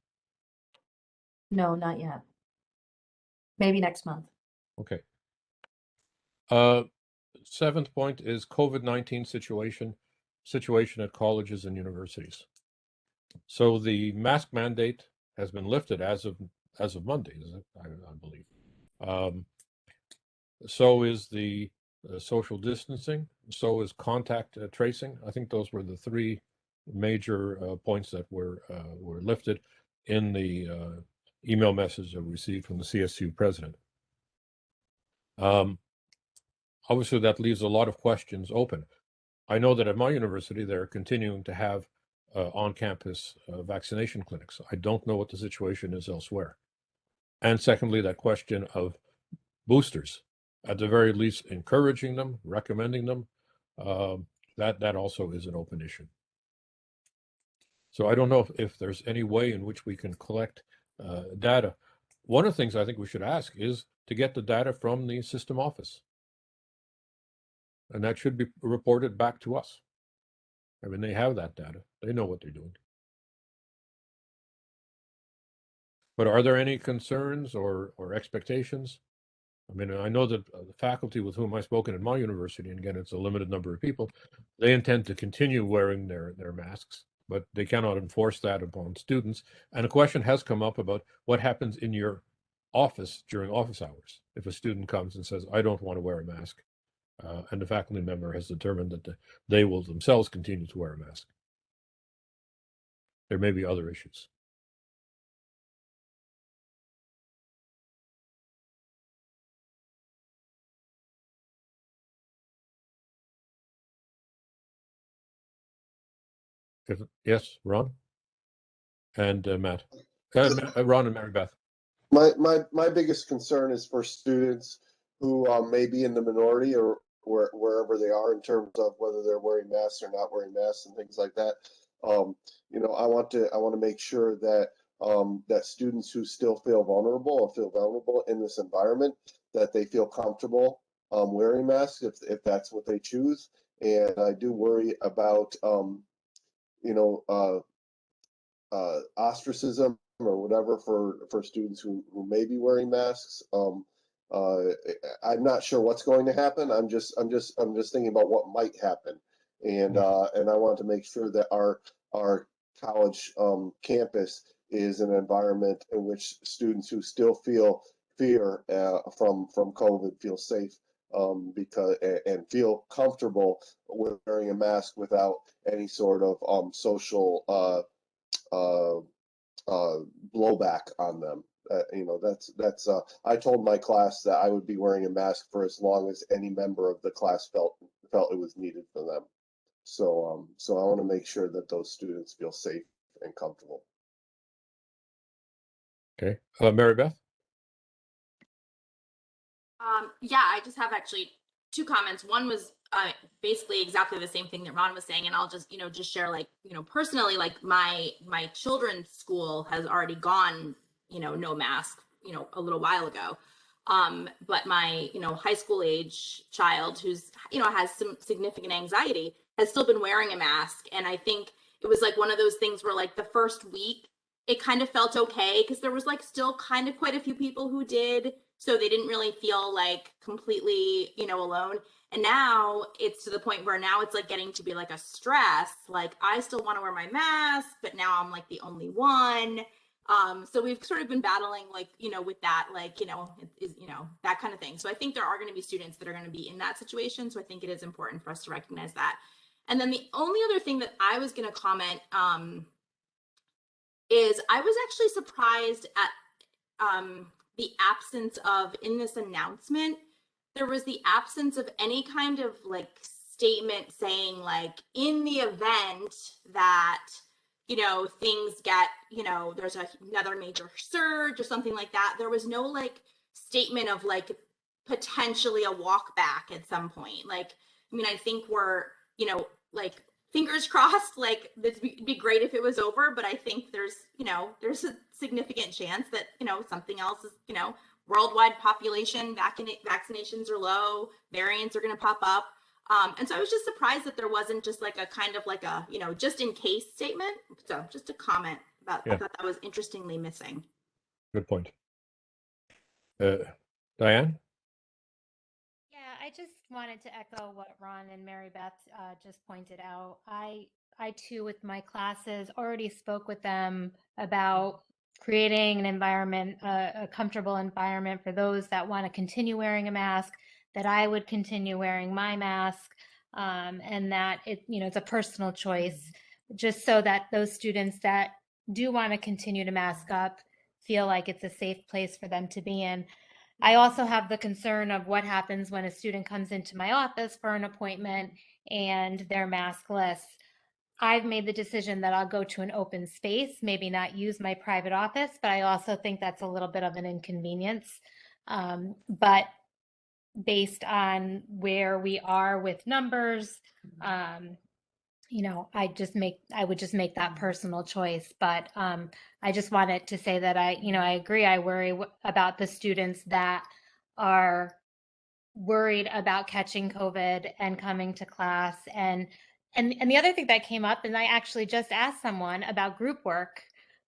No, not yet. Maybe next month. Okay. 7th point is COVID-19 situation at colleges and universities. So the mask mandate has been lifted as of Monday, I believe. So is the social distancing. So is contact tracing. I think those were the three major points that were lifted in the email message I received from the CSU president. Obviously, that leaves a lot of questions open. I know that at my university, they're continuing to have on-campus vaccination clinics. I don't know what the situation is elsewhere. And secondly, that question of boosters, at the very least, encouraging them, recommending them, that also is an open issue. So I don't know if there's any way in which we can collect data. One of the things I think we should ask is to get the data from the system office. And that should be reported back to us. I mean, they have that data. They know what they're doing. But are there any concerns or expectations? I mean, I know that the faculty with whom I've spoken at my university, and again, it's a limited number of people, they intend to continue wearing their masks, but they cannot enforce that upon students. And a question has come up about what happens in your office during office hours. If a student comes and says, I don't want to wear a mask, and the faculty member has determined that they will themselves continue to wear a mask. There may be other issues. Yes, Ron and Matt. Ron and Mary Beth. My biggest concern is for students who may be in the minority or wherever they are in terms of whether they're wearing masks or not wearing masks and things like that. I want to make sure that that students who still feel vulnerable in this environment, that they feel comfortable wearing masks if that's what they choose. And I do worry about ostracism or whatever for students who may be wearing masks. I'm not sure what's going to happen. I'm just thinking about what might happen, and I want to make sure that our college campus is an environment in which students who still feel fear from COVID feel safe, because and feel comfortable wearing a mask without any sort of social blowback on them. That's I told my class that I would be wearing a mask for as long as any member of the class felt it was needed for them. So I want to make sure that those students feel safe and comfortable. Okay, Mary Beth. Yeah, I just have actually two comments. One was basically exactly the same thing that Ron was saying, and I'll just share, like, personally, like my children's school has already gone no mask a little while ago, but my high school age child who's has some significant anxiety has still been wearing a mask. And I think it was like one of those things where, like, the first week it kind of felt okay because there was like still kind of quite a few people who did, so they didn't really feel like completely alone. And now it's to the point where now it's like getting to be like a stress. Like, I still want to wear my mask, but now I'm like the only one. So we've sort of been battling, like, with that, like, that kind of thing. So I think there are going to be students that are going to be in that situation. So I think it is important for us to recognize that. And then the only other thing that I was going to comment is I was actually surprised at the absence of, in this announcement, there was the absence of any kind of like statement saying, like, in the event that things get there's another major surge or something like that. There was no like statement of like potentially a walk back at some point. Like, I mean, I think we're like, fingers crossed, like, it'd be great if it was over, but I think there's a significant chance that something else is worldwide population vaccinations are low, variants are going to pop up. And so I was just surprised that there wasn't just like a kind of like a just in case statement. So just a comment about, I thought that was interestingly missing. Good point. Diane? Yeah, I just wanted to echo what Ron and Mary Beth just pointed out. I too, with my classes, already spoke with them about creating an environment, a comfortable environment for those that want to continue wearing a mask, that I would continue wearing my mask, and that it's a personal choice, just so that those students that do want to continue to mask up feel like it's a safe place for them to be in. I also have the concern of what happens when a student comes into my office for an appointment and they're maskless. I've made the decision that I'll go to an open space, maybe not use my private office, but I also think that's a little bit of an inconvenience. But based on where we are with numbers, I would just make that personal choice. But I just wanted to say that I agree. I worry about the students that are worried about catching COVID and coming to class. And the other thing that came up, and I actually just asked someone about group work,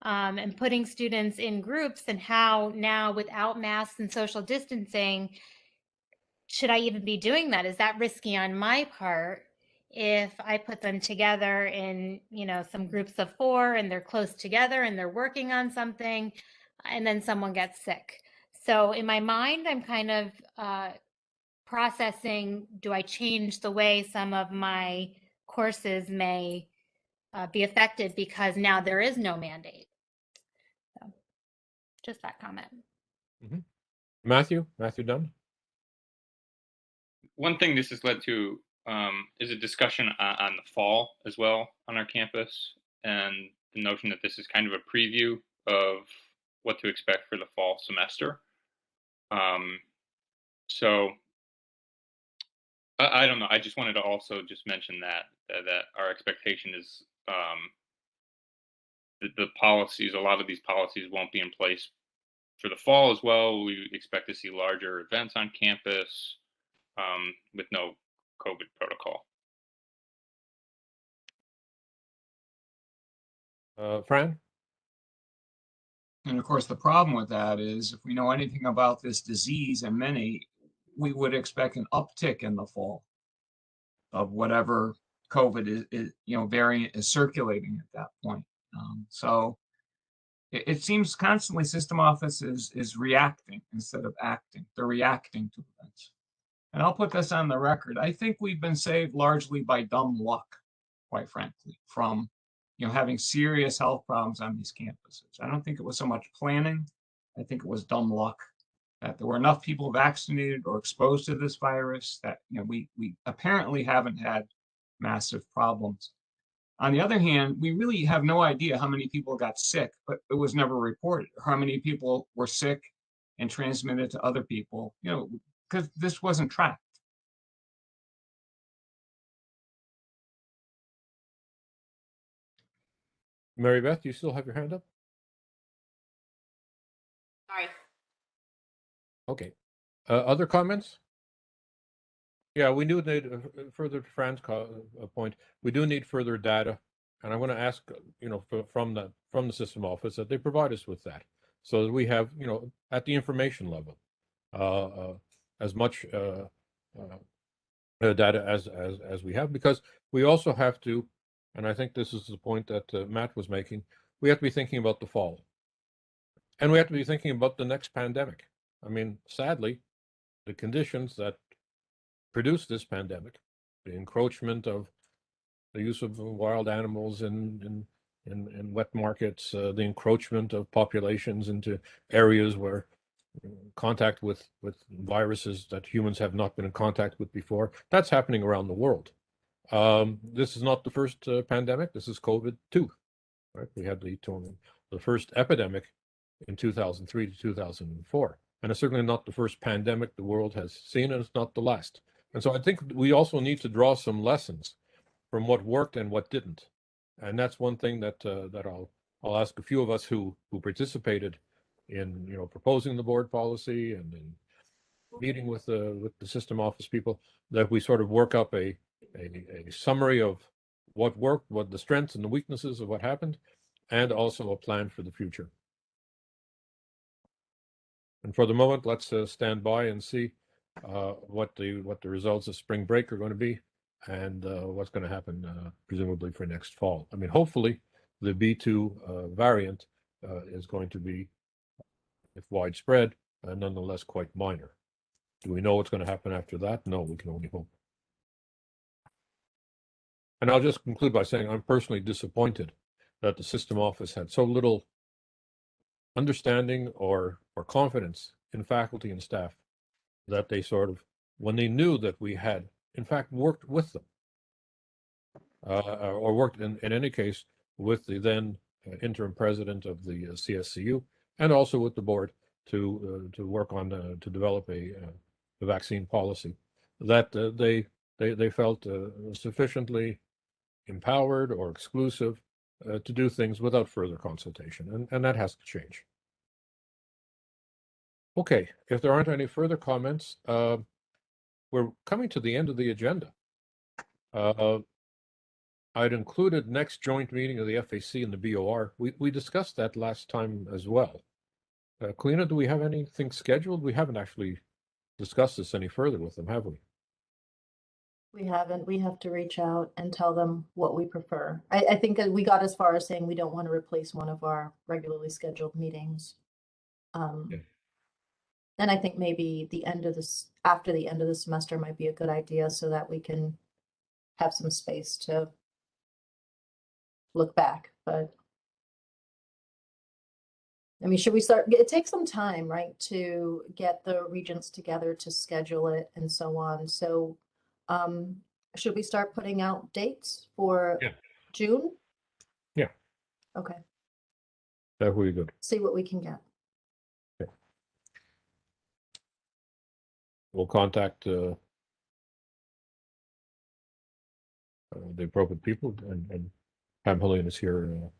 and putting students in groups, and how now without masks and social distancing, should I even be doing that? Is that risky on my part if I put them together in, some groups of 4 and they're close together and they're working on something and then someone gets sick? So in my mind, I'm kind of processing, do I change the way some of my courses may be affected because now there is no mandate? So just that comment. Matthew Dunn. One thing this has led to is a discussion on the fall as well on our campus, and the notion that this is kind of a preview of what to expect for the fall semester. So I don't know. I just wanted to also just mention that our expectation is that the policies, a lot of these policies won't be in place for the fall as well. We expect to see larger events on campus with no COVID protocol. Fran? And of course, the problem with that is if we know anything about this disease, and many, we would expect an uptick in the fall of whatever COVID is variant is circulating at that point. So it seems constantly system office is reacting instead of acting. They're reacting to events. And I'll put this on the record. I think we've been saved largely by dumb luck, quite frankly, from having serious health problems on these campuses. I don't think it was so much planning. I think it was dumb luck that there were enough people vaccinated or exposed to this virus that we apparently haven't had massive problems. On the other hand, we really have no idea how many people got sick, but it was never reported, or how many people were sick and transmitted to other people, because this wasn't tracked. Mary Beth, you still have your hand up? Sorry. Okay. Other comments? Yeah, we do need further to Fran's point. We do need further data, and I want to ask, from the system office that they provide us with that, so that we have, at the information level, as much data as we have, because we also have to, and I think this is the point that Matt was making, we have to be thinking about the fall, and we have to be thinking about the next pandemic. I mean, sadly, the conditions that produced this pandemic, the encroachment of the use of wild animals in wet markets, the encroachment of populations into areas where contact with viruses that humans have not been in contact with before, that's happening around the world. This is not the first pandemic. This is COVID-2, right? We had the first epidemic in 2003 to 2004. And it's certainly not the first pandemic the world has seen, and it's not the last. And so I think we also need to draw some lessons from what worked and what didn't. And that's one thing that I'll ask a few of us who participated in proposing the board policy and in meeting with the system office people, that we sort of work up a summary of what worked, what the strengths and the weaknesses of what happened, and also a plan for the future. And for the moment, let's stand by and see what the results of spring break are going to be, and what's going to happen presumably for next fall. I mean, hopefully the B2 variant is going to be, if widespread, nonetheless quite minor. Do we know what's going to happen after that? No, we can only hope. And I'll just conclude by saying I'm personally disappointed that the system office had so little understanding or confidence in faculty and staff that they sort of, when they knew that we had, in fact, worked with them, or worked in any case with the then interim president of the CSCU, and also with the board to work on to develop a vaccine policy, that they felt sufficiently empowered or exclusive to do things without further consultation, and that has to change. Okay, if there aren't any further comments, we're coming to the end of the agenda. I'd included next joint meeting of the FAC and the BOR. We discussed that last time as well. Kalina, do we have anything scheduled? We haven't actually discussed this any further with them, have we? We haven't. We have to reach out and tell them what we prefer. I think that we got as far as saying we don't want to replace one of our regularly scheduled meetings. Yeah. And I think maybe after the end of the semester might be a good idea so that we can have some space to look back. But I mean, should we start? It takes some time, right, to get the regents together to schedule it and so on. So should we start putting out dates for June? Yeah. Okay. That would be good. See what we can get. Okay. We'll contact the appropriate people, and Pam Helene is here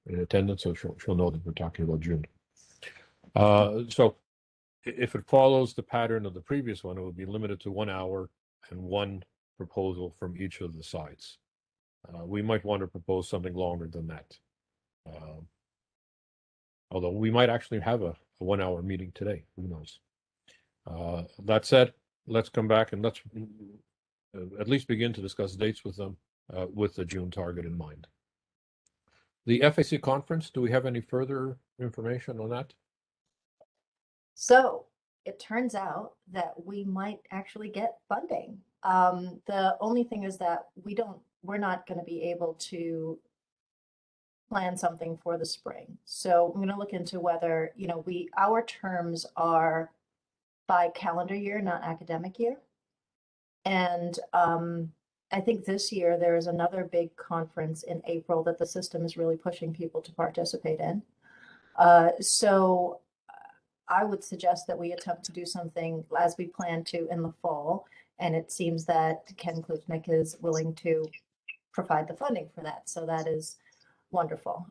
in attendance, so she'll know that we're talking about June. So if it follows the pattern of the previous one, it would be limited to 1 hour and one proposal from each of the sides. We might want to propose something longer than that. Although we might actually have a 1 hour meeting today, who knows? That said, let's come back and let's at least begin to discuss dates with them with the June target in mind. The FAC conference, do we have any further information on that? So it turns out that we might actually get funding. The only thing is that we're not going to be able to plan something for the spring. So I'm going to look into whether, our terms are by calendar year, not academic year. And I think this year there is another big conference in April that the system is really pushing people to participate in. So I would suggest that we attempt to do something as we plan to in the fall. And it seems that Ken Kluznik is willing to provide the funding for that. So that is wonderful.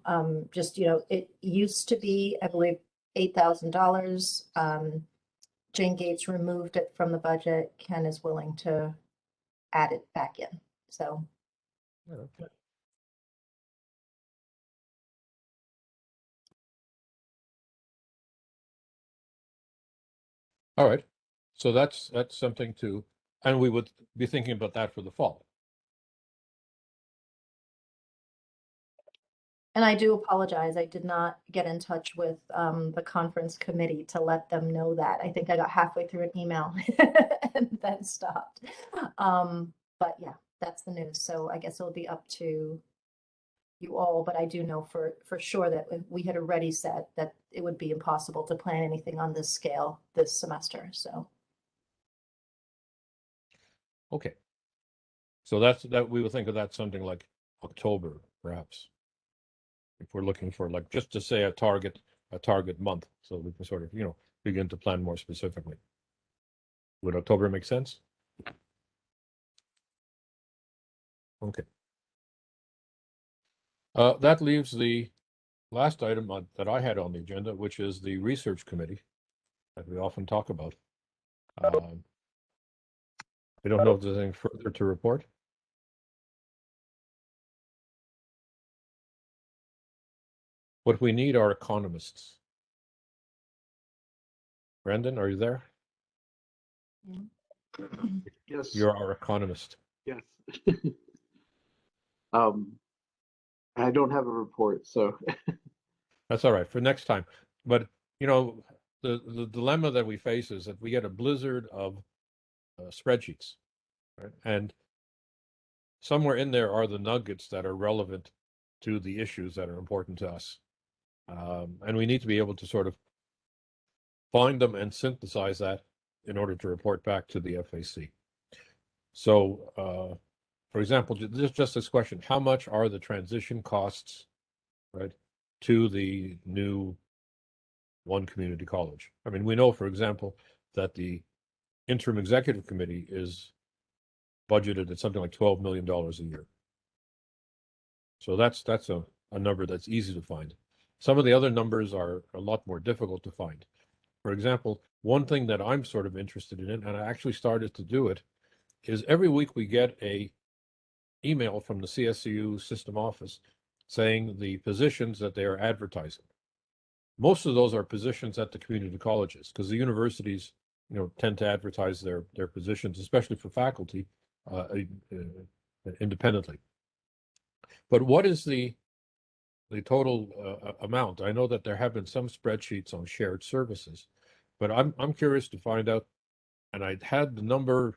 It used to be, I believe, $8,000. Jane Gates removed it from the budget. Ken is willing to add it back in. So. Okay. All right. So that's something to, and we would be thinking about that for the fall. And I do apologize. I did not get in touch with the conference committee to let them know that. I think I got halfway through an email and then stopped. But yeah, that's the news. So I guess it'll be up to you all. But I do know for sure that we had already said that it would be impossible to plan anything on this scale this semester. So. Okay. So that we would think of that something like October, perhaps. If we're looking for, like, just to say a target month, so we can sort of, begin to plan more specifically. Would October make sense? Okay. That leaves the last item that I had on the agenda, which is the research committee that we often talk about. I don't know if there's anything further to report. What we need are economists. Brendan, are you there? Yes. You're our economist. Yes. I don't have a report, so That's all right for next time. But, you know, the dilemma that we face is that we get a blizzard of spreadsheets, right? And somewhere in there are the nuggets that are relevant to the issues that are important to us. And we need to be able to sort of find them and synthesize that in order to report back to the FAC. So, for example, just this question, how much are the transition costs, right, to the new one community college? I mean, we know, for example, that the interim executive committee is budgeted at something like $12 million a year. So that's a number that's easy to find. Some of the other numbers are a lot more difficult to find. For example, one thing that I'm sort of interested in, and I actually started to do it, is every week we get a email from the CSCU system office saying the positions that they are advertising. Most of those are positions at the community colleges, because the universities, you know, tend to advertise their positions, especially for faculty, independently. But what is the total amount? I know that there have been some spreadsheets on shared services, but I'm curious to find out. And I had the number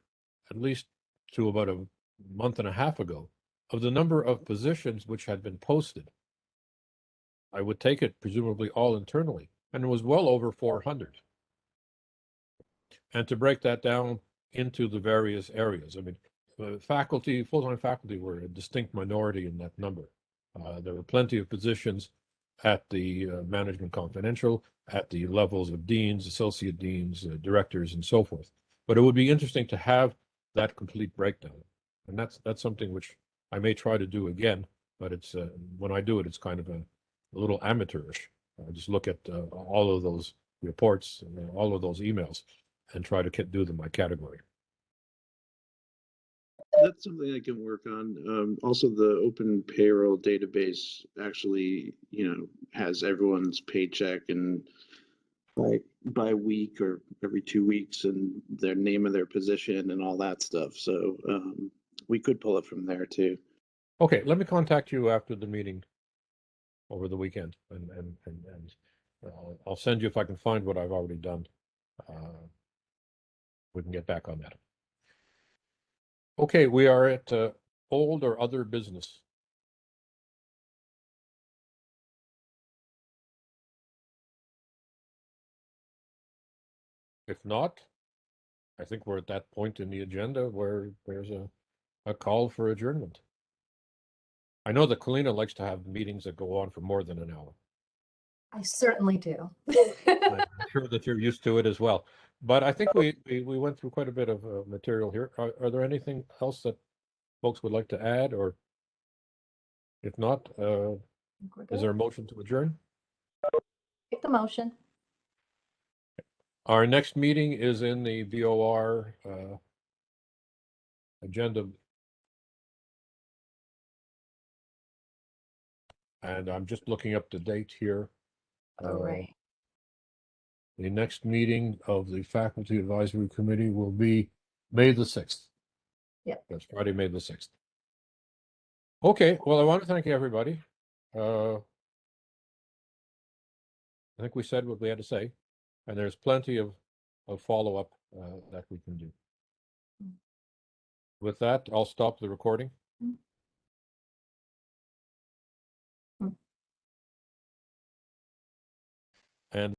at least to about a month and a half ago of the number of positions which had been posted. I would take it presumably all internally, and it was well over 400. And to break that down into the various areas, I mean, faculty, full-time faculty were a distinct minority in that number. There were plenty of positions at the management confidential, at the levels of deans, associate deans, directors, and so forth. But it would be interesting to have that complete breakdown. And that's something which I may try to do again, but it's when I do it, it's kind of a little amateurish. I just look at all of those reports, all of those emails, and try to do them by category. That's something I can work on. Also, the open payroll database actually, has everyone's paycheck and by week or every 2 weeks and their name of their position and all that stuff. So we could pull it from there too. Okay, let me contact you after the meeting over the weekend, and I'll send you if I can find what I've already done. We can get back on that. Okay, we are at old or other business. If not, I think we're at that point in the agenda where there's a call for adjournment. I know that Kalina likes to have meetings that go on for more than an hour. I certainly do. I'm sure that you're used to it as well. But I think we went through quite a bit of material here. Are there anything else that folks would like to add, or if not, is there a motion to adjourn? Take the motion. Our next meeting is in the BOR agenda. And I'm just looking up the date here. All right. The next meeting of the Faculty Advisory Committee will be May the 6th. Yep. That's Friday, May the 6th. Okay, well, I want to thank everybody. I think we said what we had to say, and there's plenty of follow-up that we can do. With that, I'll stop the recording.